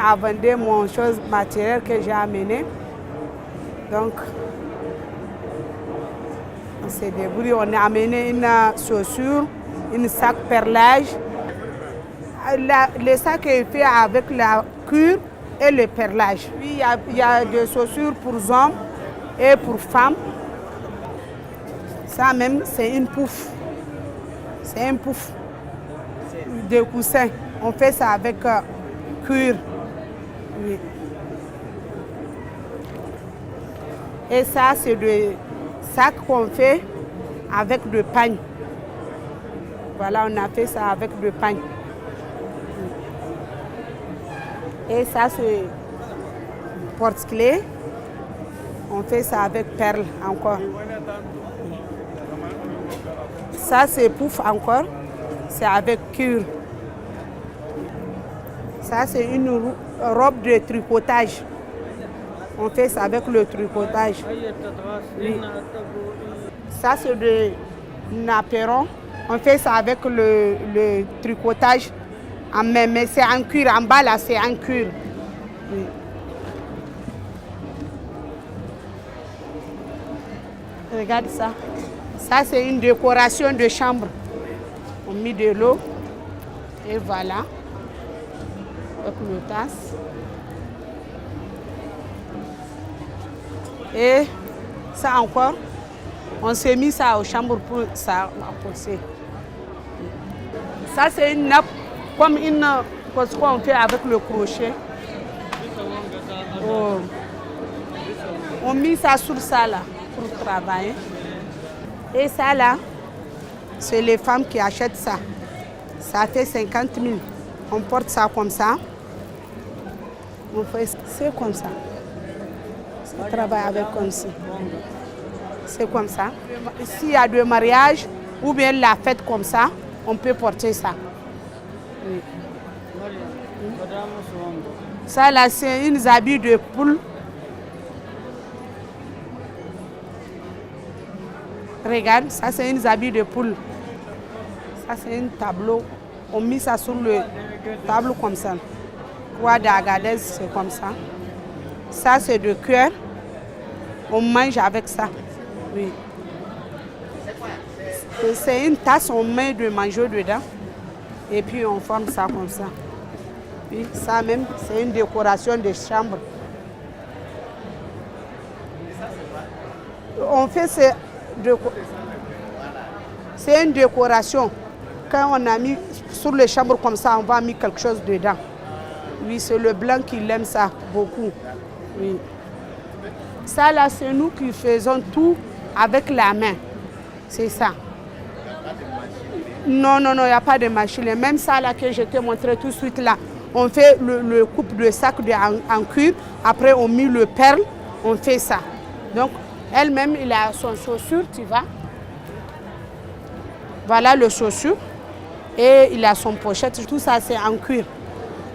à vendre mon chose matérielle que j'ai amené. Donc, on s'est débrouillé. On a amené une chaussure, une sac perlage. Le sac est fait avec la cuir et le perlage. Puis, il y a des chaussures pour hommes et pour femmes. Ça même, c'est une pouffe. C'est un pouf de coussin. On fait ça avec cuir. Oui. Et ça, c'est des sacs qu'on fait avec de pagne. Voilà, on a fait ça avec de pagne. Et ça, c'est porte-clés. On fait ça avec perles encore. Ça, c'est pouf encore. C'est avec cuir. Ça, c'est une robe de tricotage. On fait ça avec le tricotage. Oui. Ça, c'est de napperon. On fait ça avec le tricotage en main, mais c'est en cuir. En bas, là, c'est en cuir. Oui. Regarde ça. Ça, c'est une décoration de chambre. On met de l'eau. Et voilà. Avec le tasse. Et ça encore, on s'est mis ça aux chambres pour ça pousser. Ça, c'est une nappe, comme une chose qu'on fait avec le crochet. Oh. On met ça sur ça là, pour travailler. Et ça là, c'est les femmes qui achètent ça. Ça fait 50 000. On porte ça comme ça. On fait, c'est comme ça. On travaille avec comme ça. C'est comme ça. S'il y a de mariage ou bien la fête comme ça, on peut porter ça. Oui. Ça là, c'est une habits de poule. Regarde, ça c'est une habits de poule. Ça c'est un tableau. On met ça sur le tableau comme ça. Roi d'Agadez, c'est comme ça. Ça c'est de cuir. On mange avec ça. Oui. C'est une tasse, on met de manger dedans. Et puis on forme ça comme ça. Oui, ça même, c'est une décoration de chambre. On fait c'est une décoration. Quand on a mis sur les chambres comme ça, on va mettre quelque chose dedans. Oui, c'est le blanc qui aime ça beaucoup. Oui. Ça là, c'est nous qui faisons tout avec la main. C'est ça. Non, non, non, il n'y a pas de machine. Même ça là que je t'ai montré tout de suite là, on fait le coupe de sac en cuir. Après, on met le perle, on fait ça. Donc, elle-même, il a son chaussure, tu vois. Voilà le chaussure. Et il a son pochette. Tout ça, c'est en cuir.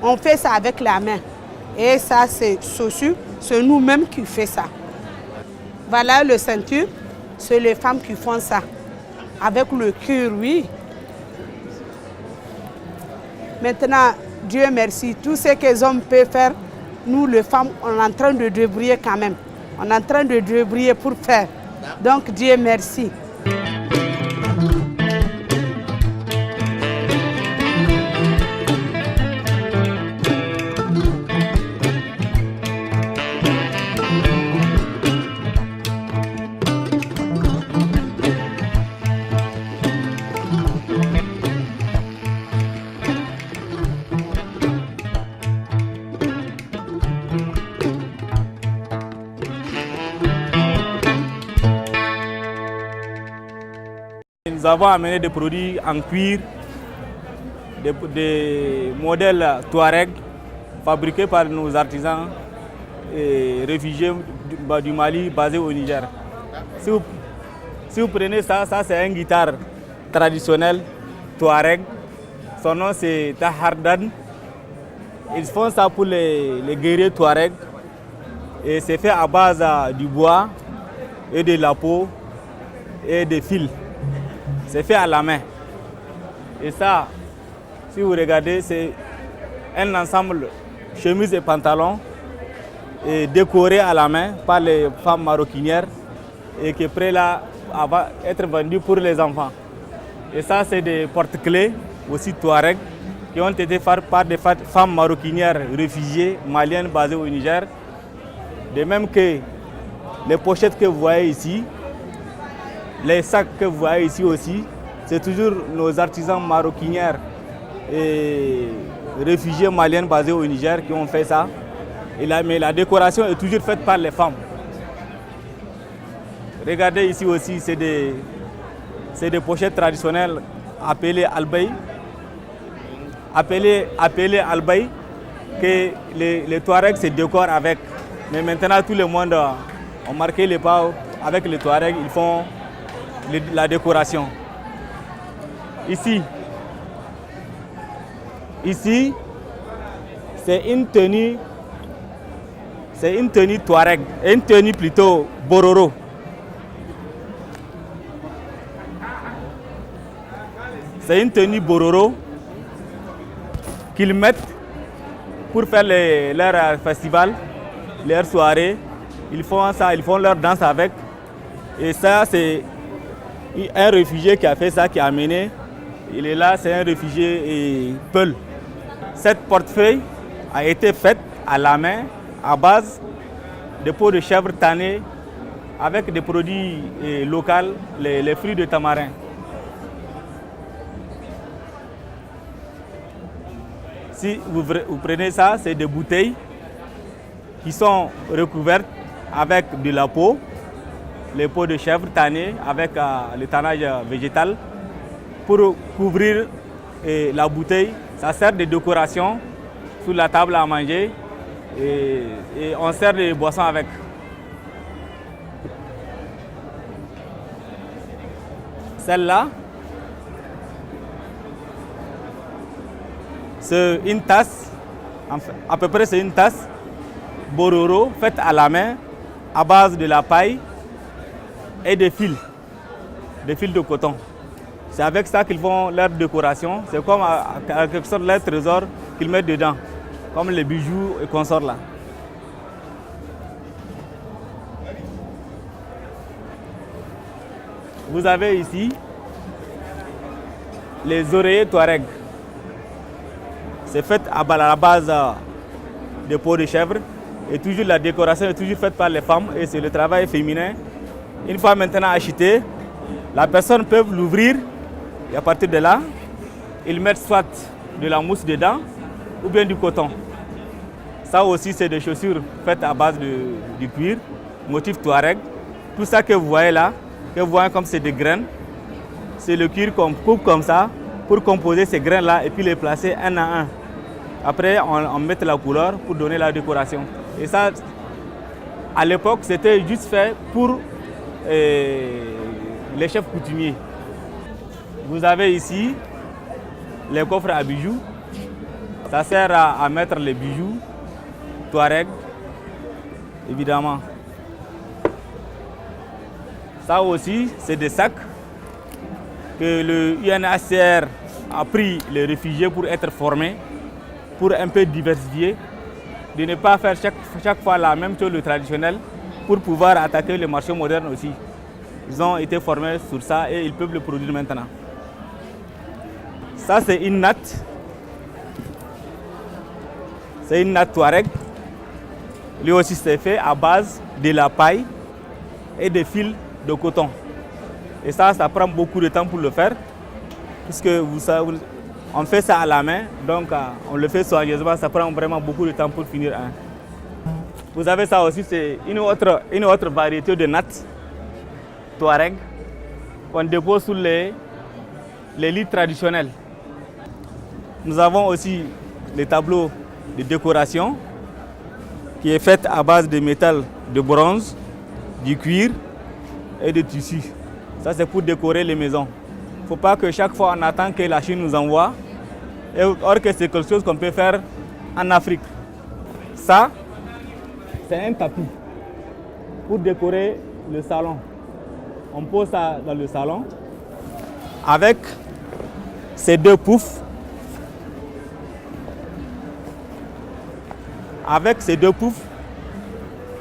On fait ça avec la main. Et ça, c'est chaussure. C'est nous-mêmes qui faisons ça. Voilà le ceinture. C'est les femmes qui font ça. Avec le cuir, oui. Maintenant, Dieu merci, tout ce que les hommes peuvent faire, nous les femmes, on est en train de débrouiller quand même. On est en train de débrouiller pour faire. Donc Dieu merci. Nous avons amené des produits en cuir, des modèles Touareg fabriqués par nos artisans et réfugiés du Mali basés au Niger. Si vous prenez ça, c'est une guitare traditionnelle Touareg. Son nom c'est Tahardan. Ils font ça pour les guerriers Touareg. Et c'est fait à base du bois et de la peau et des fils. C'est fait à la main. Et ça, si vous regardez, c'est un ensemble chemises et pantalons et décorés à la main par les femmes maroquinières et qui est prêt là à être vendu pour les enfants. Et ça, c'est des porte-clés aussi touareg qui ont été faits par des femmes maroquinières réfugiées maliennes basées au Niger. De même que les pochettes que vous voyez ici, les sacs que vous voyez ici aussi, c'est toujours nos artisans maroquinières et réfugiés maliennes basés au Niger qui ont fait ça. Mais la décoration est toujours faite par les femmes. Regardez ici aussi, c'est des pochettes traditionnelles appelées albay. Appelées albay, que les Touaregs se décorent avec. Mais maintenant, tout le monde a marqué les pas avec les Touaregs, ils font la décoration. Ici, c'est une tenue Touareg, une tenue plutôt bororo. C'est une tenue bororo qu'ils mettent pour faire leur festival, leurs soirées. Ils font ça, ils font leur danse avec. Et ça, c'est un réfugié qui a fait ça, qui a amené. Il est là, c'est un réfugié Peul. Cette portefeuille a été faite à la main à base de peaux de chèvre tannées avec des produits locaux, les fruits de tamarin. Si vous prenez ça, c'est des bouteilles qui sont recouvertes avec de la peau, les peaux de chèvre tannées avec le tannage végétal pour couvrir la bouteille. Ça sert de décoration sur la table à manger et on sert des boissons avec. Celle-là, c'est une tasse, à peu près c'est une tasse bororo faite à la main à base de la paille et des fils de coton. C'est avec ça qu'ils font leur décoration. C'est comme à quelque sorte leur trésor qu'ils mettent dedans, comme les bijoux et consorts là. Vous avez ici les oreillers touareg. C'est fait à la base de peau de chèvre et toujours la décoration est toujours faite par les femmes et c'est le travail féminin. Une fois maintenant acheté, la personne peut l'ouvrir et à partir de là, ils mettent soit de la mousse dedans ou bien du coton. Ça aussi, c'est des chaussures faites à base du cuir, motif touareg. Tout ça que vous voyez là, que vous voyez comme c'est des graines, c'est le cuir qu'on coupe comme ça pour composer ces graines là et puis les placer un à un. Après, on met la couleur pour donner la décoration. Et ça, à l'époque, c'était juste fait pour les chefs coutumiers. Vous avez ici les coffres à bijoux. Ça sert à mettre les bijoux touareg, évidemment. Ça aussi, c'est des sacs que le UNHCR a pris les réfugiés pour être formés, pour un peu diversifier, de ne pas faire chaque fois la même chose, le traditionnel, pour pouvoir attaquer le marché moderne aussi. Ils ont été formés sur ça et ils peuvent le produire maintenant. Ça, c'est une natte. C'est une natte touareg. Lui aussi, c'est fait à base de la paille et des fils de coton. Et ça prend beaucoup de temps pour le faire, puisque on fait ça à la main, donc on le fait soigneusement, ça prend vraiment beaucoup de temps pour finir un. Vous avez ça aussi, c'est une autre variété de nattes touareg qu'on dépose sur les lits traditionnels. Nous avons aussi les tableaux de décoration qui est fait à base de métal de bronze, du cuir et de tissu. Ça, c'est pour décorer les maisons. Il ne faut pas que chaque fois on attend que la Chine nous envoie, or que c'est quelque chose qu'on peut faire en Afrique. Ça, c'est un tapis pour décorer le salon. On pose ça dans le salon avec ces deux poufs avec ces deux poufs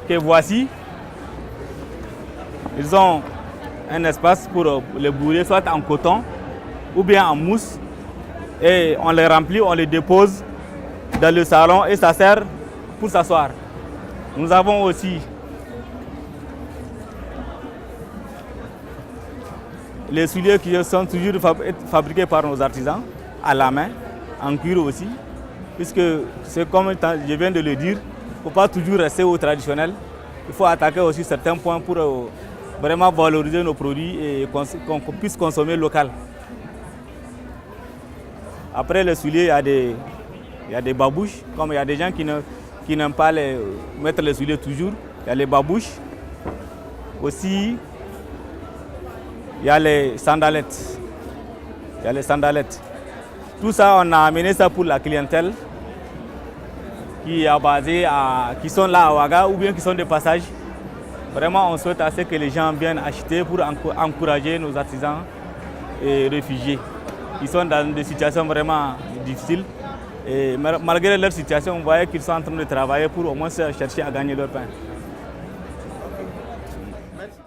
que voici, ils ont un espace pour les bourrer, soit en coton ou bien en mousse. Et on les remplit, on les dépose dans le salon et ça sert pour s'asseoir. Nous avons aussi les souliers qui sont toujours fabriqués par nos artisans, à la main, en cuir aussi, puisque c'est comme je viens de le dire, il ne faut pas toujours rester au traditionnel. Il faut attaquer aussi certains points pour vraiment valoriser nos produits et qu'on puisse consommer local. Après les souliers, il y a des babouches, comme il y a des gens qui n'aiment pas mettre les souliers toujours. Il y a les babouches. Aussi, il y a les sandalettes. Tout ça, on a amené ça pour la clientèle qui sont là à Ouaga ou bien qui sont de passage. Vraiment, on souhaite assez que les gens viennent acheter pour encourager nos artisans et réfugiés. Ils sont dans des situations vraiment difficiles. Et malgré leur situation, on voit qu'ils sont en train de travailler pour au moins chercher à gagner leur pain. Merci.